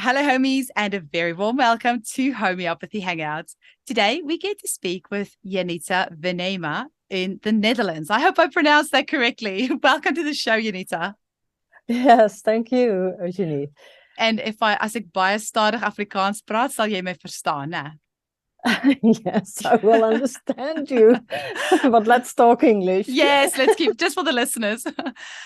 Hello, homies, and a very warm welcome to Homeopathy Hangouts. Today, we get to speak with Janita Venema in the Netherlands. I hope I pronounced that correctly. Welcome to the show, Janita. Yes, thank you, Eugenie. En as ek baie stadig Afrikaans praat, sal jy my verstaan, né? Yes, I will understand you. But let's talk English. Yes, let's keep just for the listeners.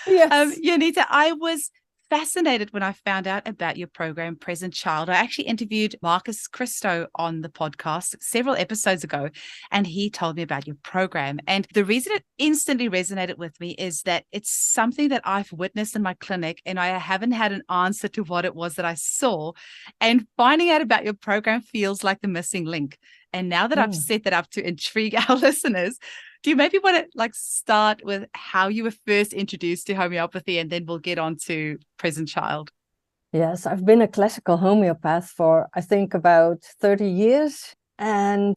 Yes. Janita, I was fascinated when I found out about your program, PresentChild. I actually interviewed Marcus Christo on the podcast several episodes ago, and he told me about your program. And the reason it instantly resonated with me is that it's something that I've witnessed in my clinic, and I haven't had an answer to what it was that I saw. And finding out about your program feels like the missing link. And now that I've set that up to intrigue our listeners, do you maybe want to start with how you were first introduced to homeopathy, and then we'll get on to PresentChild? Yes, I've been a classical homeopath for, I think, about 30 years. And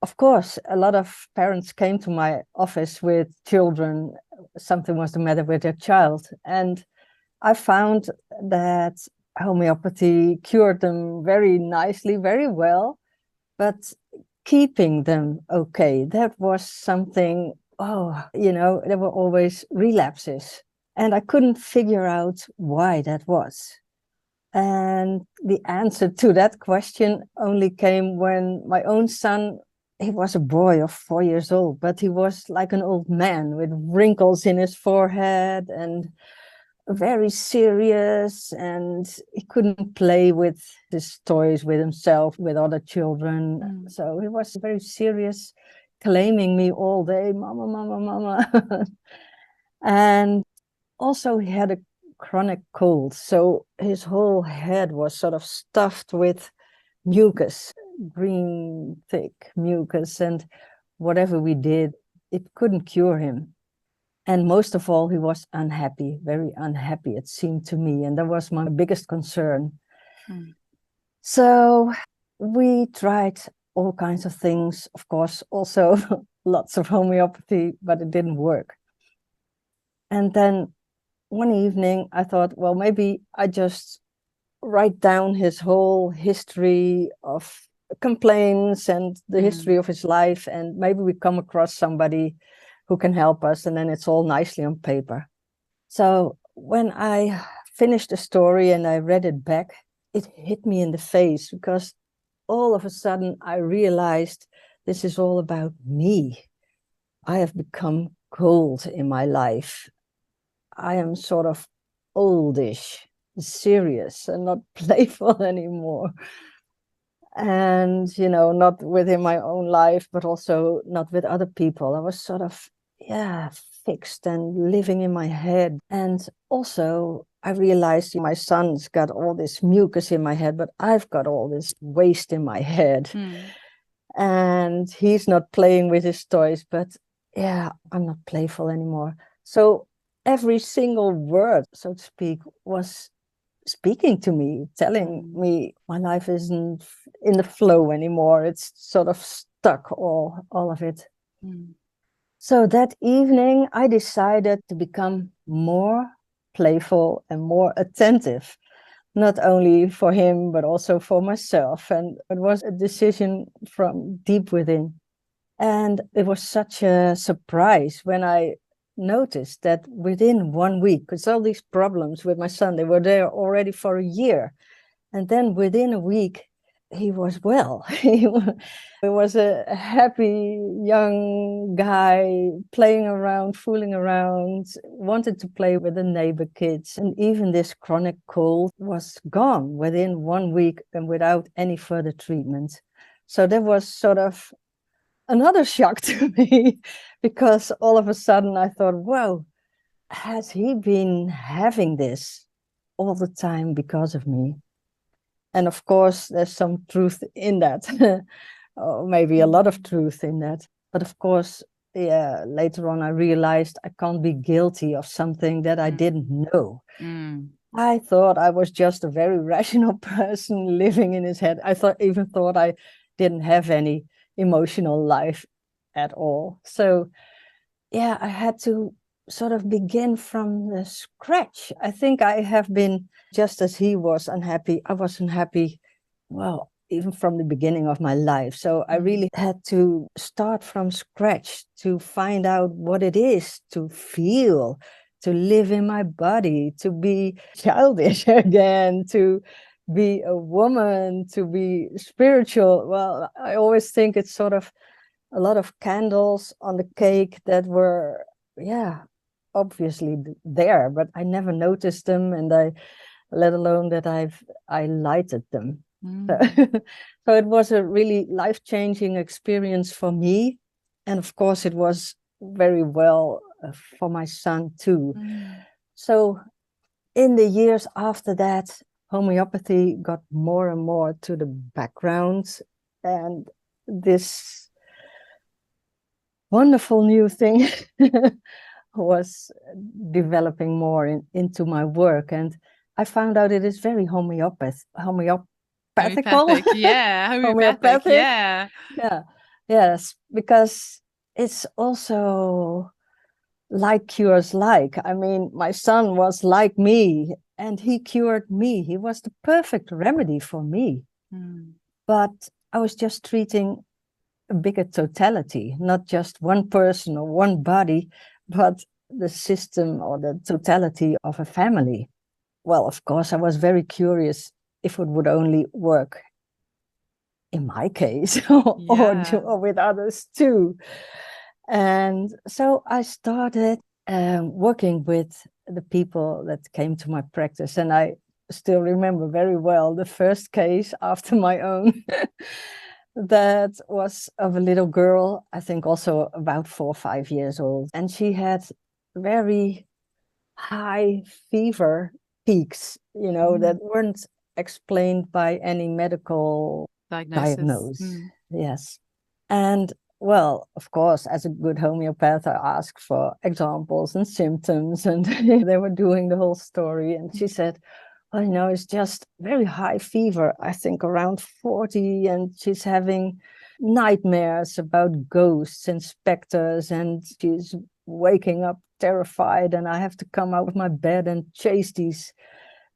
of course, a lot of parents came to my office with children. Something was the matter with their child. And I found that homeopathy cured them very nicely, very well. But keeping them okay, that was something, there were always relapses. And I couldn't figure out why that was. And the answer to that question only came when my own son, he was a boy of 4 years old, but he was like an old man with wrinkles in his forehead and very serious, and he couldn't play with his toys with himself, with other children. So he was very serious, claiming me all day, mama, mama, mama. And also he had a chronic cold, so his whole head was sort of stuffed with mucus, green, thick mucus, and whatever we did, it couldn't cure him. And most of all, he was unhappy, very unhappy, it seemed to me. And that was my biggest concern. So we tried all kinds of things, of course, also lots of homeopathy, but it didn't work. And then one evening, I thought, well, maybe I just write down his whole history of complaints and the history of his life, and maybe we come across somebody who can help us, and then it's all nicely on paper. So when I finished the story and I read it back, it hit me in the face, because all of a sudden I realized this is all about me. I have become cold in my life. I am sort of oldish, serious, and not playful anymore. And, not within my own life, but also not with other people. I was sort of, fixed and living in my head. And also I realized my son's got all this mucus in my head, but I've got all this waste in my head. And he's not playing with his toys, but I'm not playful anymore. So every single word, so to speak, was speaking to me, telling me my life isn't in the flow anymore. It's sort of stuck, all of it. So that evening, I decided to become more playful and more attentive, not only for him, but also for myself. And it was a decision from deep within. And it was such a surprise when I noticed that within 1 week, because all these problems with my son, they were there already for a year. And then within a week, he was well. He was a happy young guy, playing around, fooling around, wanted to play with the neighbor kids. And even this chronic cold was gone within 1 week and without any further treatment. So that was sort of another shock to me, because all of a sudden I thought, whoa, has he been having this all the time because of me? And of course, there's some truth in that, or maybe a lot of truth in that. But of course, later on, I realized I can't be guilty of something that I didn't know. I thought I was just a very rational person living in his head. I even thought I didn't have any emotional life at all. So, I had to sort of begin from the scratch. I think I have been, just as he was unhappy, I was unhappy, well, even from the beginning of my life. So I really had to start from scratch to find out what it is to feel, to live in my body, to be childish again, to be a woman, to be spiritual. Well, I always think it's sort of a lot of candles on the cake that were, yeah, obviously there, but I never noticed them, and let alone that I lighted them. So, so it was a really life-changing experience for me, and of course it was very well for my son too. So in the years after that, homeopathy got more and more to the background, and this wonderful new thing was developing more into my work, and I found out it is very homeopathical. Yeah, homeopathic, Homeopathic. yeah. Yeah, yes, because it's also like cures like. I mean, my son was like me, and he cured me. He was the perfect remedy for me. But I was just treating a bigger totality, not just one person or one body, but the system or the totality of a family. Well, of course, I was very curious if it would only work in my case or with others too. And so I started working with the people that came to my practice. And I still remember very well the first case after my own that was of a little girl, I think also about 4 or 5 years old. And she had very high fever peaks, that weren't explained by any medical diagnosis. Yes. And well, of course, as a good homeopath, I asked for examples and symptoms, and they were doing the whole story. And she said, well, it's just very high fever, I think around 40, and she's having nightmares about ghosts and specters, and she's waking up terrified, and I have to come out of my bed and chase these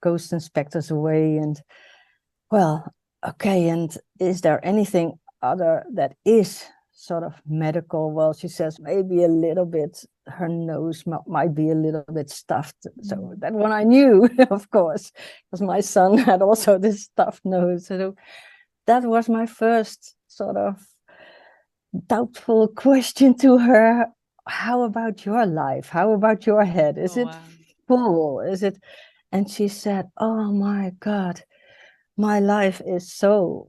ghosts and specters away. And well, okay, and is there anything other that is sort of medical? Well, she says maybe a little bit, her nose might be a little bit stuffed. So that one I knew, of course, because my son had also this stuffed nose. So that was my first sort of doubtful question to her. How about your life? How about your head? Is it full? Is it? And she said, oh my God, my life is so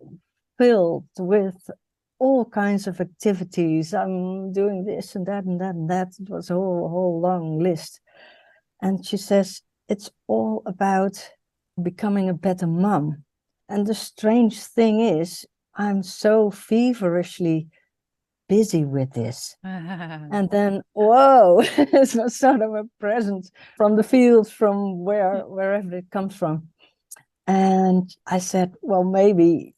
filled with all kinds of activities. I'm doing this and that and that and that. It was a whole long list. And she says, it's all about becoming a better mom. And the strange thing is, I'm so feverishly busy with this. And then, whoa, it was sort of a present from the field, from wherever it comes from. And I said, well, maybe,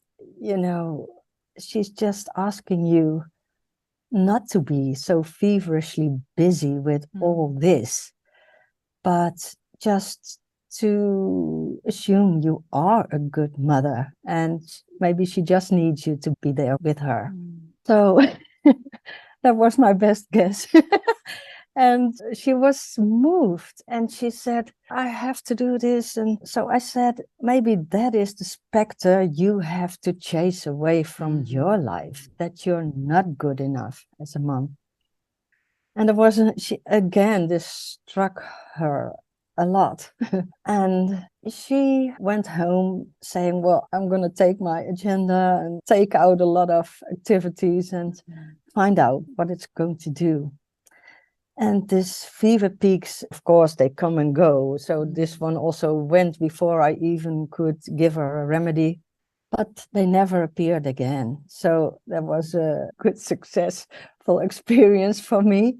she's just asking you not to be so feverishly busy with all this, but just to assume you are a good mother, and maybe she just needs you to be there with her. So that was my best guess. And she was moved, and she said, I have to do this. And so I said, maybe that is the specter you have to chase away from your life, that you're not good enough as a mom. And this struck her a lot. And she went home saying, well, I'm going to take my agenda and take out a lot of activities and find out what it's going to do. And this fever peaks, of course, they come and go. So this one also went before I even could give her a remedy, but they never appeared again. So that was a good, successful experience for me.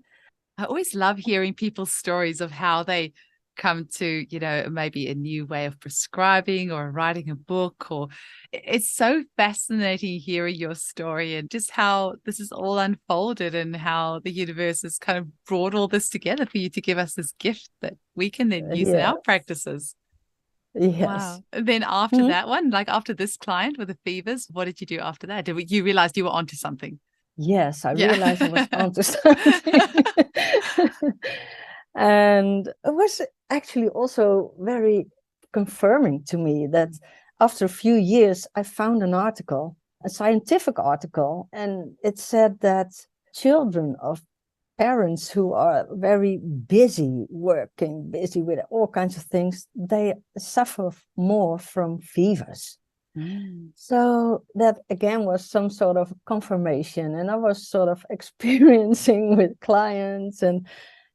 I always love hearing people's stories of how they come to, maybe a new way of prescribing or writing a book, or it's so fascinating hearing your story and just how this is all unfolded and how the universe has kind of brought all this together for you to give us this gift that we can then use in Yes. our practices. Yes. Wow. And then after that one, like after this client with the fevers, what did you do after that? Did you realize you were onto something? Yes, I realized I was onto something. And it was actually also very confirming to me that after a few years, I found an article, a scientific article, and it said that children of parents who are very busy working, busy with all kinds of things, they suffer more from fevers. So that again was some sort of confirmation, and I was sort of experiencing with clients, and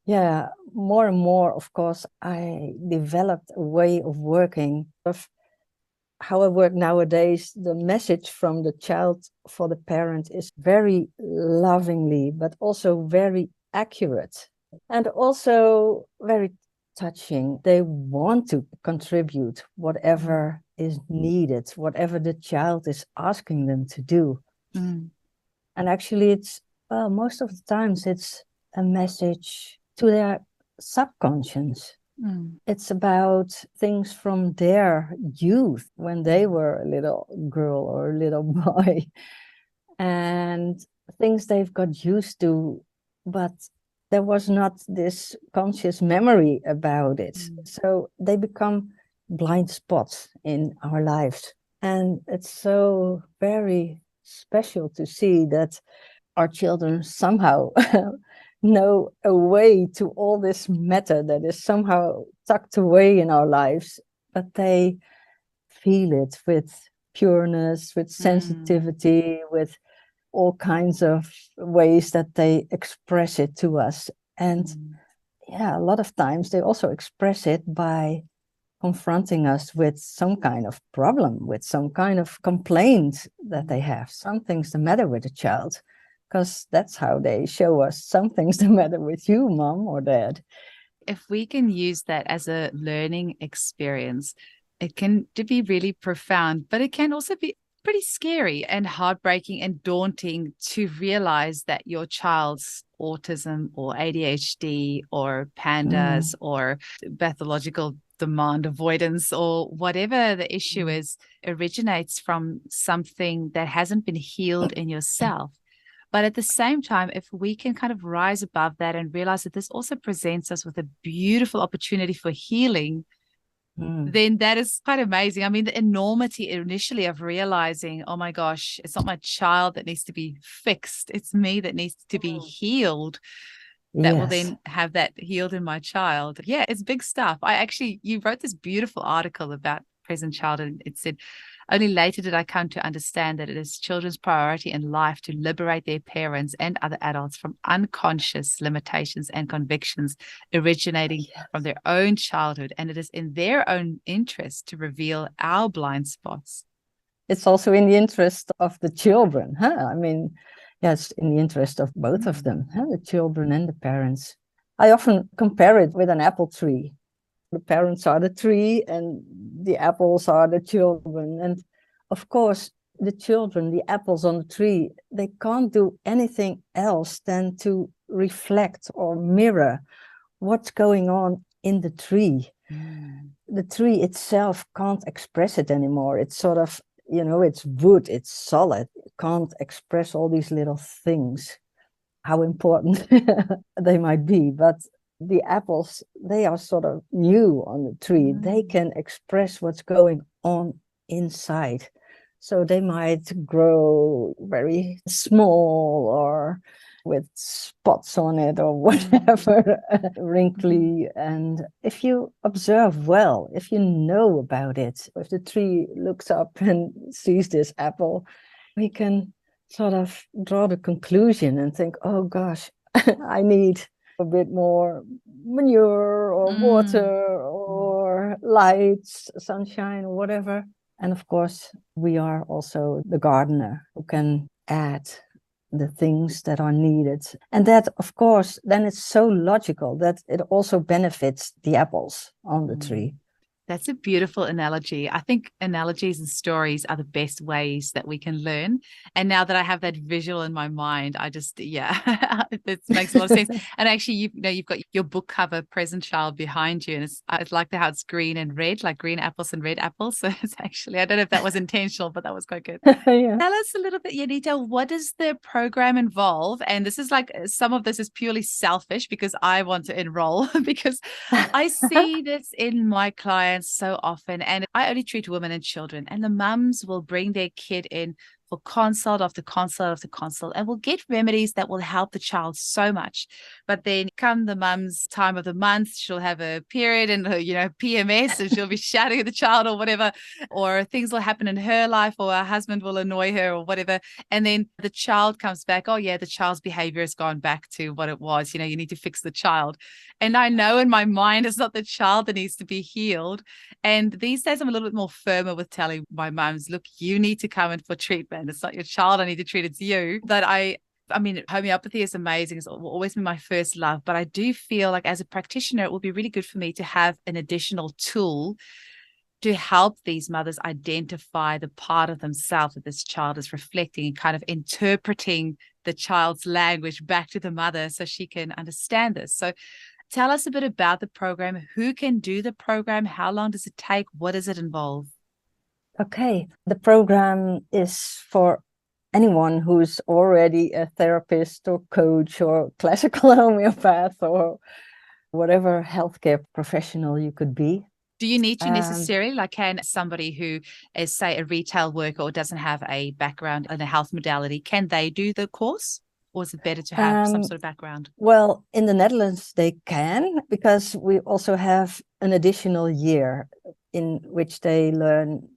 yeah, more and more, of course, I developed a way of working of how I work nowadays. The message from the child for the parent is very lovingly, but also very accurate and also very touching. They want to contribute whatever is needed, whatever the child is asking them to do. And actually, it's most of the times it's a message to their subconscious. It's about things from their youth when they were a little girl or a little boy, and things they've got used to, but there was not this conscious memory about it. So they become blind spots in our lives. And it's so very special to see that our children somehow know a way to all this matter that is somehow tucked away in our lives, but they feel it with pureness, with sensitivity, with all kinds of ways that they express it to us. And yeah, a lot of times they also express it by confronting us with some kind of problem, with some kind of complaint that they have. Something's the matter with the child, because that's how they show us something's the matter with you, mom or dad. If we can use that as a learning experience, it can be really profound, but it can also be pretty scary and heartbreaking and daunting to realize that your child's autism or ADHD or pandas or pathological demand avoidance or whatever the issue is originates from something that hasn't been healed in yourself. But at the same time, if we can kind of rise above that and realize that this also presents us with a beautiful opportunity for healing, then that is quite amazing. I mean, the enormity initially of realizing, oh my gosh, it's not my child that needs to be fixed. It's me that needs to be healed. That will then have that healed in my child. Yeah, it's big stuff. You wrote this beautiful article about present child, and it said, only later did I come to understand that it is children's priority in life to liberate their parents and other adults from unconscious limitations and convictions originating from their own childhood. And it is in their own interest to reveal our blind spots. It's also in the interest of the children. I mean, yes, in the interest of both of them, the children and the parents. I often compare it with an apple tree. The parents are the tree and the apples are the children. And of course, the children, the apples on the tree, they can't do anything else than to reflect or mirror what's going on in the tree. The tree itself can't express it anymore. It's sort of, it's wood, it's solid. It can't express all these little things, how important they might be. But the apples, they are sort of new on the tree. They can express what's going on inside. So they might grow very small or with spots on it or whatever, wrinkly. And if you observe well, if you know about it, if the tree looks up and sees this apple, we can sort of draw the conclusion and think, oh gosh, I need a bit more manure or water or lights, sunshine, or whatever. And of course, we are also the gardener who can add the things that are needed. And that, of course, then it's so logical that it also benefits the apples on the tree. That's a beautiful analogy. I think analogies and stories are the best ways that we can learn. And now that I have that visual in my mind, I just, it makes a lot of sense. And actually, you've got your book cover, Present Child, behind you. And I like how it's green and red, like green apples and red apples. So it's actually, I don't know if that was intentional, but that was quite good. Yeah. Tell us a little bit, Janita, what does the program involve? And this is like, some of this is purely selfish because I want to enroll because I see this in my clients so often, and I only treat women and children, and the mums will bring their kid in for consult after consult after consult, and will get remedies that will help the child so much. But then come the mum's time of the month, she'll have a period and her, PMS, and she'll be shouting at the child or whatever, or things will happen in her life, or her husband will annoy her or whatever. And then the child comes back, oh yeah, the child's behavior has gone back to what it was. You need to fix the child. And I know in my mind, it's not the child that needs to be healed. And these days I'm a little bit more firmer with telling my mums, look, you need to come in for treatment. It's not your child I need to treat, it's you. But I mean, homeopathy is amazing. It's always been my first love. But I do feel like as a practitioner, it will be really good for me to have an additional tool to help these mothers identify the part of themselves that this child is reflecting and kind of interpreting the child's language back to the mother so she can understand this. So tell us a bit about the program. Who can do the program? How long does it take? What does it involve? Okay, the program is for anyone who's already a therapist or coach or classical homeopath or whatever healthcare professional you could be. Do you need to necessarily, like, can somebody who is, say, a retail worker or doesn't have a background in a health modality, can they do the course? Or is it better to have some sort of background? Well, in the Netherlands, they can, because we also have an additional year in which they learn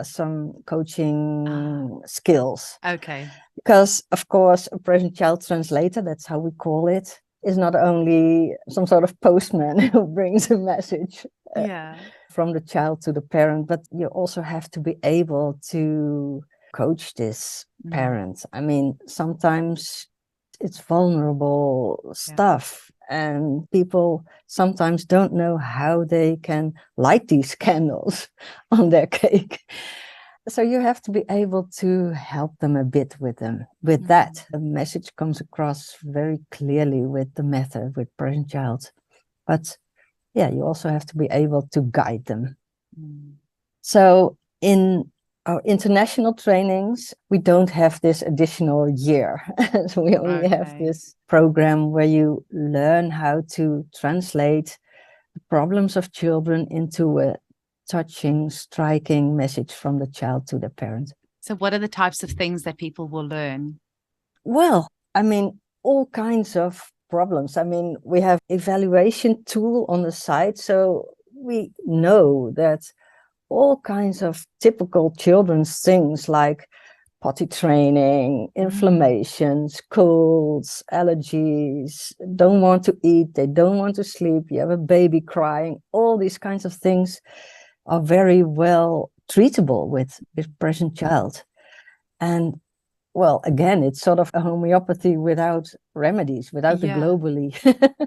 some coaching skills. Okay. Because, of course, a present child translator, that's how we call it, is not only some sort of postman who brings a message from the child to the parent, but you also have to be able to coach this parent. I mean, sometimes it's vulnerable stuff, and people sometimes don't know how they can light these candles on their cake. So you have to be able to help them a bit with that. The message comes across very clearly with the method, with present child. But you also have to be able to guide them. So in our international trainings, we don't have this additional year. So we only have this program where you learn how to translate the problems of children into a touching, striking message from the child to the parent. So what are the types of things that people will learn? Well, I mean, all kinds of problems. I mean, we have evaluation tool on the site, so we know that all kinds of typical children's things like potty training, inflammations, colds, allergies, don't want to eat, they don't want to sleep, you have a baby crying, all these kinds of things are very well treatable with present child. And well, again, it's sort of a homeopathy without remedies, without the globally.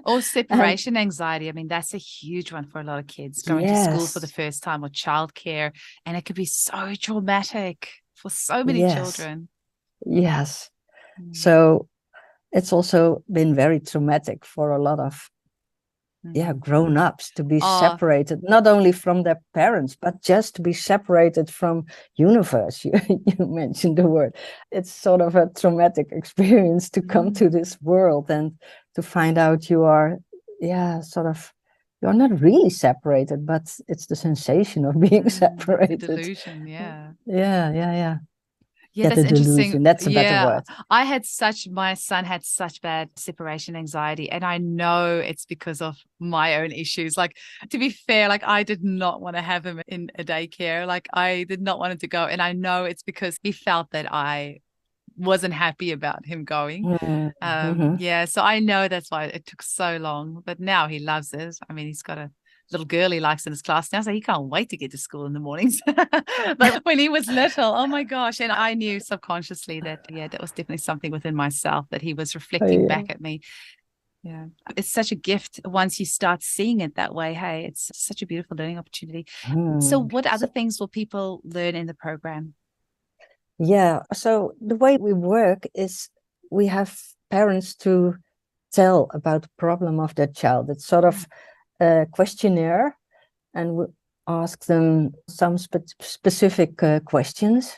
Or separation anxiety. I mean, that's a huge one for a lot of kids going to school for the first time, or childcare. And it could be so traumatic for so many children. Yes. So it's also been very traumatic for a lot of grown-ups to be separated, not only from their parents, but just to be separated from universe. You mentioned the word. It's sort of a traumatic experience to come to this world and to find out you are, you're not really separated, but it's the sensation of being separated. The delusion, Yeah, that's interesting. Delusion. That's a better word. My son had such bad separation anxiety, and I know it's because of my own issues. Like, to be fair, like, I did not want to have him in a daycare. Like, I did not want him to go. And I know it's because he felt that I wasn't happy about him going. So I know that's why it took so long, but now he loves it. I mean, he's got a little girl he likes in his class now. So he can't wait to get to school in the mornings. But when he was little, oh my gosh. And I knew subconsciously that, yeah, that was definitely something within myself that he was reflecting Yeah. back at me. Yeah. It's such a gift once you start seeing it that way. Hey, it's such a beautiful learning opportunity. So what other things will people learn in the program? Yeah, so the way we work is we have parents to tell about the problem of their child. It's sort of a questionnaire, and we ask them some specific questions,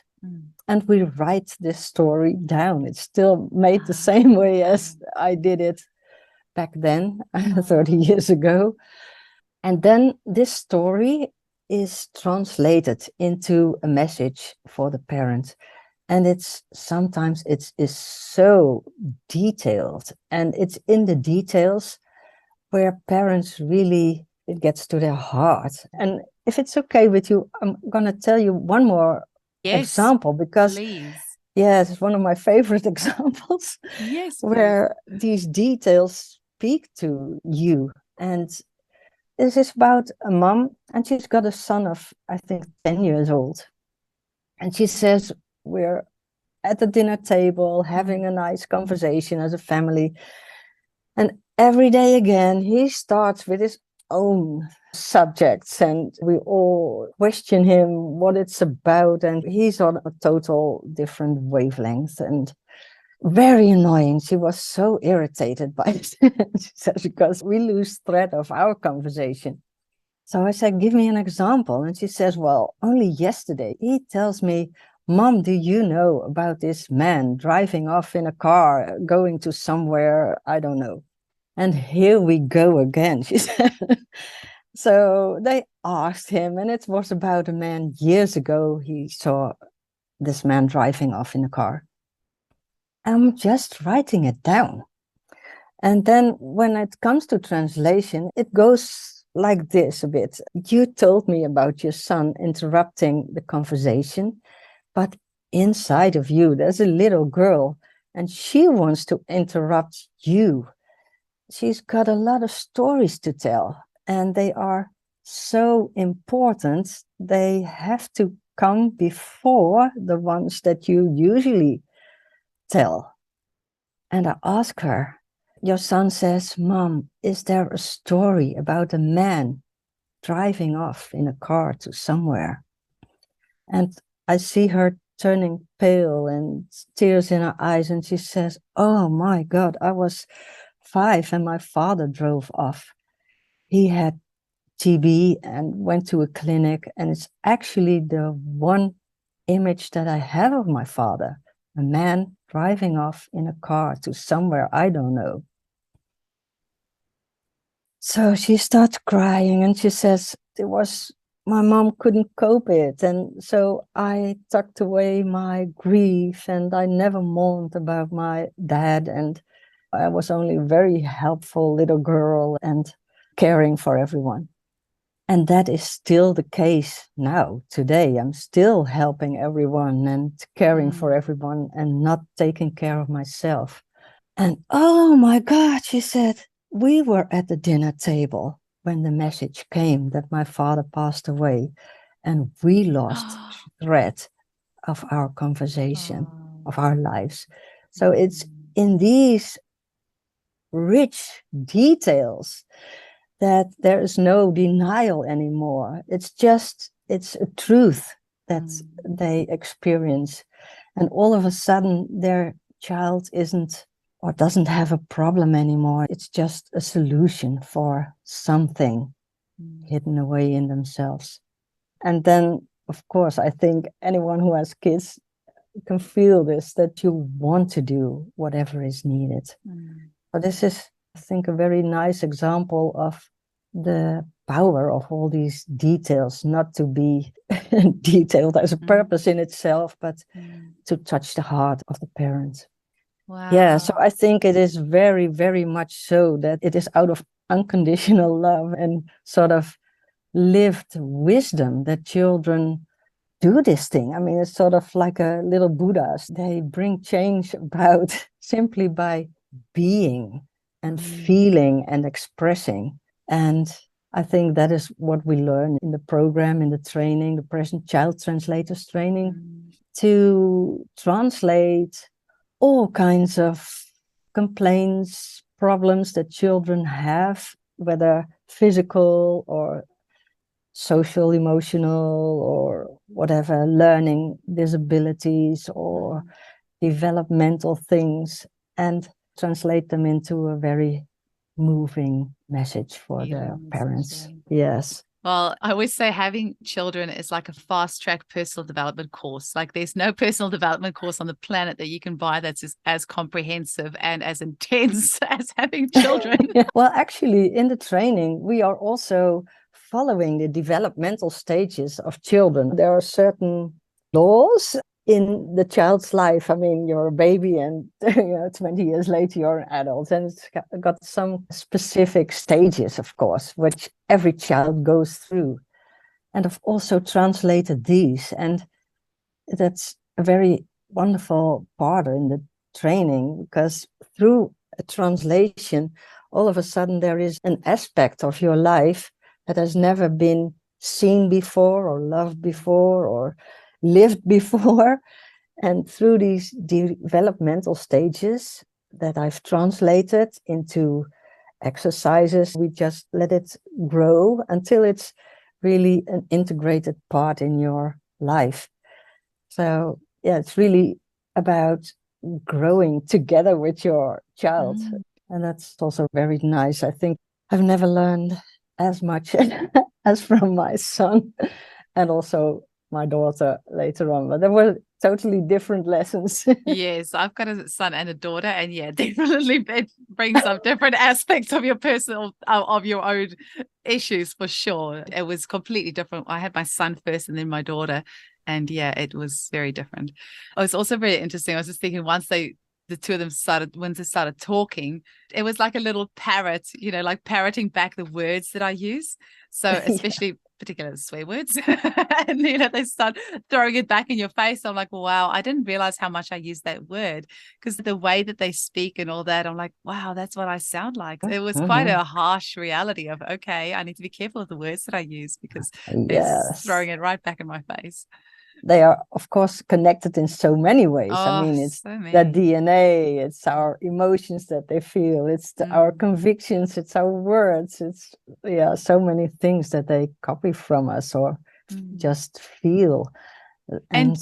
and we write this story down. It's still made the same way as I did it back then, 30 years ago. And then this story is translated into a message for the parent. And it's sometimes it is so detailed, and it's in the details where parents really, it gets to their heart. And if it's okay with you, I'm going to tell you one more example, because please. yes, it's one of my favorite examples. Yes, where these details speak to you. And this is about a mom, and she's got a son of, I think, 10 years old. And she says, we're at the dinner table having a nice conversation as a family. And every day again, he starts with his own subjects, and we all question him what it's about. And he's on a total different wavelength, and very annoying. She was so irritated by it. She says, because we lose thread of our conversation. So I said, give me an example. And she says, well, only yesterday he tells me, Mom, do you know about this man driving off in a car, going to somewhere, I don't know. And here we go again, she said. So they asked him, and it was about a man years ago. He saw this man driving off in a car. I'm just writing it down. And then when it comes to translation, it goes like this a bit. You told me about your son interrupting the conversation, but inside of you, there's a little girl, and she wants to interrupt you. She's got a lot of stories to tell, and they are so important. They have to come before the ones that you usually tell. And I ask her, your son says, Mom, is there a story about a man driving off in a car to somewhere? And I see her turning pale and tears in her eyes. And she says, oh my God, I was 5 and my father drove off. He had TB and went to a clinic. And it's actually the one image that I have of my father, a man driving off in a car to somewhere I don't know. So she starts crying, and she says, it was, my mom couldn't cope it. And so I tucked away my grief, and I never mourned about my dad. And I was only a very helpful little girl and caring for everyone. And that is still the case now, today. I'm still helping everyone and caring for everyone and not taking care of myself. And oh my God, she said, we were at the dinner table when the message came that my father passed away, and we lost thread of our conversation, of our lives. So it's in these rich details that there is no denial anymore. It's a truth that they experience. And all of a sudden, their child isn't or doesn't have a problem anymore. It's just a solution for something hidden away in themselves. And then, of course, I think anyone who has kids can feel this, that you want to do whatever is needed. But this is, I think, a very nice example of the power of all these details, not to be detailed as a purpose in itself, but to touch the heart of the parent. Wow. Yeah, so I think it is very, very much so that it is out of unconditional love and sort of lived wisdom that children do this thing. I mean, it's sort of like a little Buddhas. They bring change about simply by being and feeling and expressing. And I think that is what we learn in the program, in the training, the present child translators training, to translate all kinds of complaints, problems that children have, whether physical or social, emotional, or whatever, learning disabilities or developmental things, and translate them into a very moving message for the parents. Yes. Well, I always say having children is like a fast track personal development course. Like there's no personal development course on the planet that you can buy that's as comprehensive and as intense as having children. Well, actually, in the training, we are also following the developmental stages of children. There are certain laws in the child's life. I mean, you're a baby and 20 years later you're an adult, and it's got some specific stages, of course, which every child goes through. And I've also translated these, and that's a very wonderful part in the training, because through a translation, all of a sudden there is an aspect of your life that has never been seen before or loved before or lived before. And through these developmental stages that I've translated into exercises, we just let it grow until it's really an integrated part in your life. So yeah, it's really about growing together with your child. And that's also very nice. I think I've never learned as much as from my son and also my daughter later on, but there were totally different lessons. Yes, I've got a son and a daughter, and yeah, definitely it brings up different aspects of your personal, of your own issues for sure. It was completely different. I had my son first and then my daughter, and yeah, it was very different. It was also very interesting. I was just thinking the two of them when they started talking, it was like a little parrot, like parroting back the words that I use. So especially particular swear words, and they start throwing it back in your face. I'm like, wow, I didn't realize how much I used that word, because the way that they speak and all that, I'm like, wow, that's what I sound like. It was quite a harsh reality of, okay, I need to be careful of the words that I use, because it's throwing it right back in my face. They are, of course, connected in so many ways. I mean, it's so the DNA, it's our emotions that they feel, it's our convictions, it's our words, it's so many things that they copy from us or just feel. And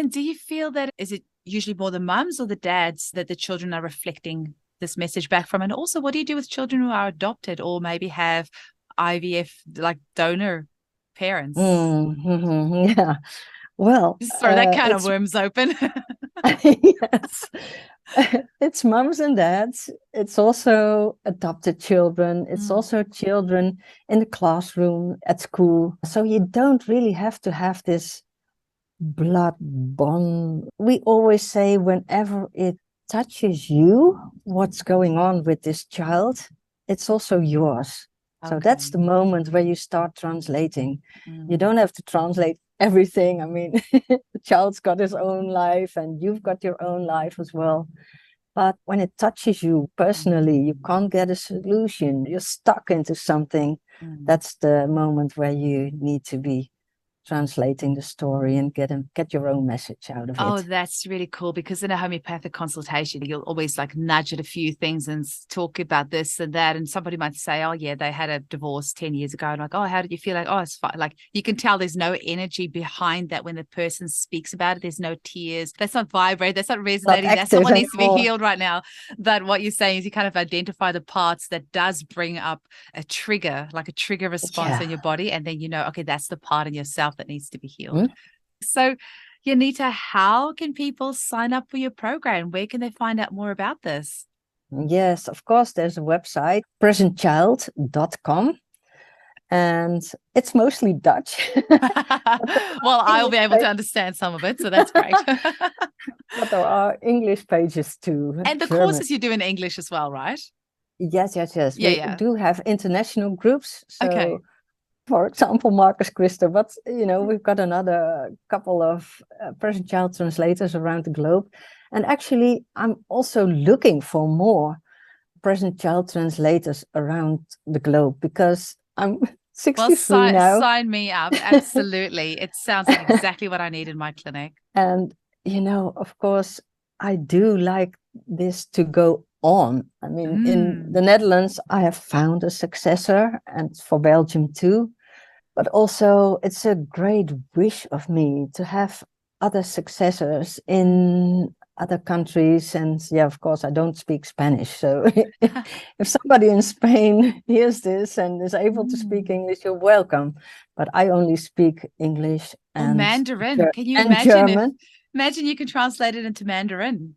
do you feel that, is it usually more the mums or the dads that the children are reflecting this message back from? And also, what do you do with children who are adopted or maybe have IVF, like donor parents? Yeah. Well, just throw that can of worms open. Yes. It's mums and dads. It's also adopted children. It's also children in the classroom, at school. So you don't really have to have this blood bond. We always say, whenever it touches you, what's going on with this child, it's also yours. So that's the moment where you start translating. You don't have to translate everything. I mean, the child's got his own life and you've got your own life as well. But when it touches you personally, you can't get a solution. You're stuck into something. That's the moment where you need to be translating the story and get your own message out of it. Oh, that's really cool, because in a homeopathic consultation, you'll always like nudge at a few things and talk about this and that. And somebody might say, oh yeah, they had a divorce 10 years ago. And like, oh, how did you feel? Like, oh, it's fine. Like you can tell there's no energy behind that when the person speaks about it. There's no tears. That's not vibrating. That's not resonating. That's not what needs to be healed right now. But what you're saying is you kind of identify the parts that does bring up a trigger, like a trigger response in your body. And then okay, that's the part in yourself that needs to be healed. So Janita, how can people sign up for your program? Where can they find out more about this? Yes, of course, there's a website, presentchild.com, and it's mostly Dutch. Well, I'll be able to understand some of it, so that's great. But there are English pages too. And the courses you do in English as well, right? Yes. We do have international groups. So for example, Marcus Christo, but we've got another couple of present child translators around the globe. And actually, I'm also looking for more present child translators around the globe, because I'm Well, 63 now. sign me up. Absolutely. It sounds like exactly what I need in my clinic. And, of course, I do like this to go on. I mean, in the Netherlands, I have found a successor, and for Belgium too. But also, it's a great wish of me to have other successors in other countries. And yeah, of course, I don't speak Spanish. So if somebody in Spain hears this and is able to speak English, you're welcome. But I only speak English Or and Mandarin. Can you and imagine German. imagine you can translate it into Mandarin?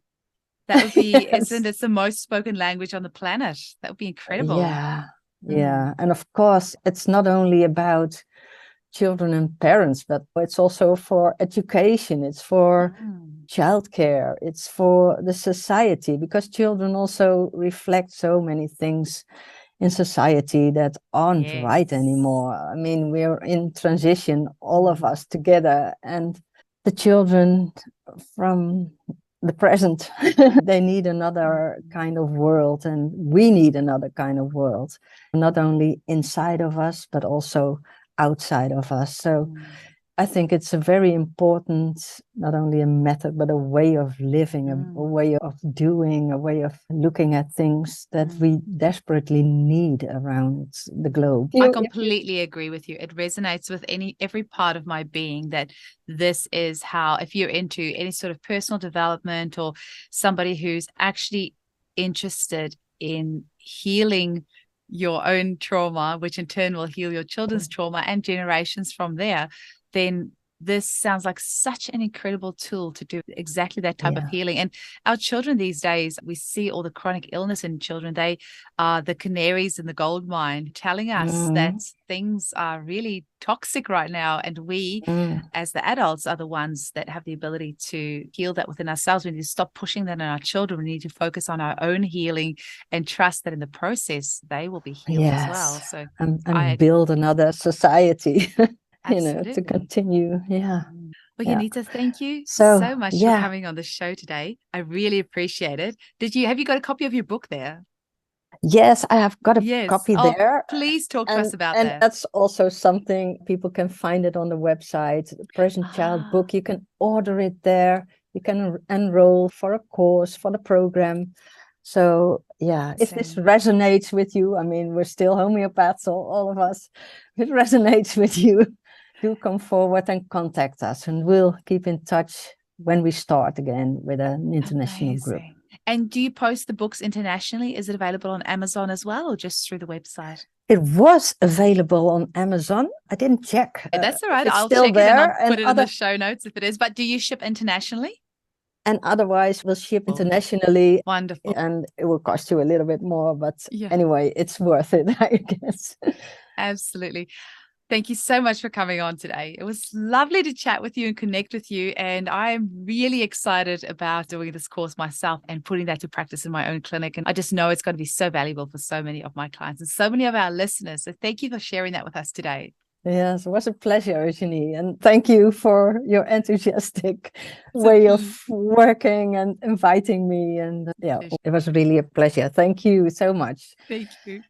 That would be, Yes. isn't it the most spoken language on the planet? That would be incredible. Yeah. And of course, it's not only about children and parents, but it's also for education, it's for childcare, it's for the society, because children also reflect so many things in society that aren't right anymore. I mean, we're in transition, all of us together, and the children from the present, they need another kind of world, and we need another kind of world, not only inside of us, but also outside of us. So I think it's a very important, not only a method, but a way of living, a way of doing, a way of looking at things that we desperately need around the globe. I completely agree with you. It resonates with every part of my being that this is how, if you're into any sort of personal development or somebody who's actually interested in healing your own trauma, which in turn will heal your children's trauma and generations from there, then this sounds like such an incredible tool to do exactly that type of healing. And our children these days, we see all the chronic illness in children. They are the canaries in the gold mine, telling us that things are really toxic right now. And we, as the adults, are the ones that have the ability to heal that within ourselves. We need to stop pushing that on our children. We need to focus on our own healing and trust that in the process, they will be healed as well. So and build another society. To continue. Well, Janita, thank you so much for coming on the show today. I really appreciate it. Have you got a copy of your book there? Yes, I have got a copy there. Please talk to us about that. And that's also something, people can find it on the website, the Present Child book. You can order it there. You can enroll for a course, for the program. So if this resonates with you, I mean, we're still homeopaths, all of us. If it resonates with you, do come forward and contact us, and we'll keep in touch when we start again with an international group. And do you post the books internationally? Is it available on Amazon as well, or just through the website? It was available on Amazon. I didn't check. That's all right. I'll still check there, it and I'll put it in the show notes if it is. But do you ship internationally? And otherwise, we'll ship internationally. Wonderful. And it will cost you a little bit more. But anyway, it's worth it, I guess. Absolutely. Thank you so much for coming on today. It was lovely to chat with you and connect with you. And I'm really excited about doing this course myself and putting that to practice in my own clinic. And I just know it's going to be so valuable for so many of my clients and so many of our listeners. So thank you for sharing that with us today. Yes, it was a pleasure, Eugenie. And thank you for your enthusiastic way of working and inviting me. And it was really a pleasure. Thank you so much. Thank you.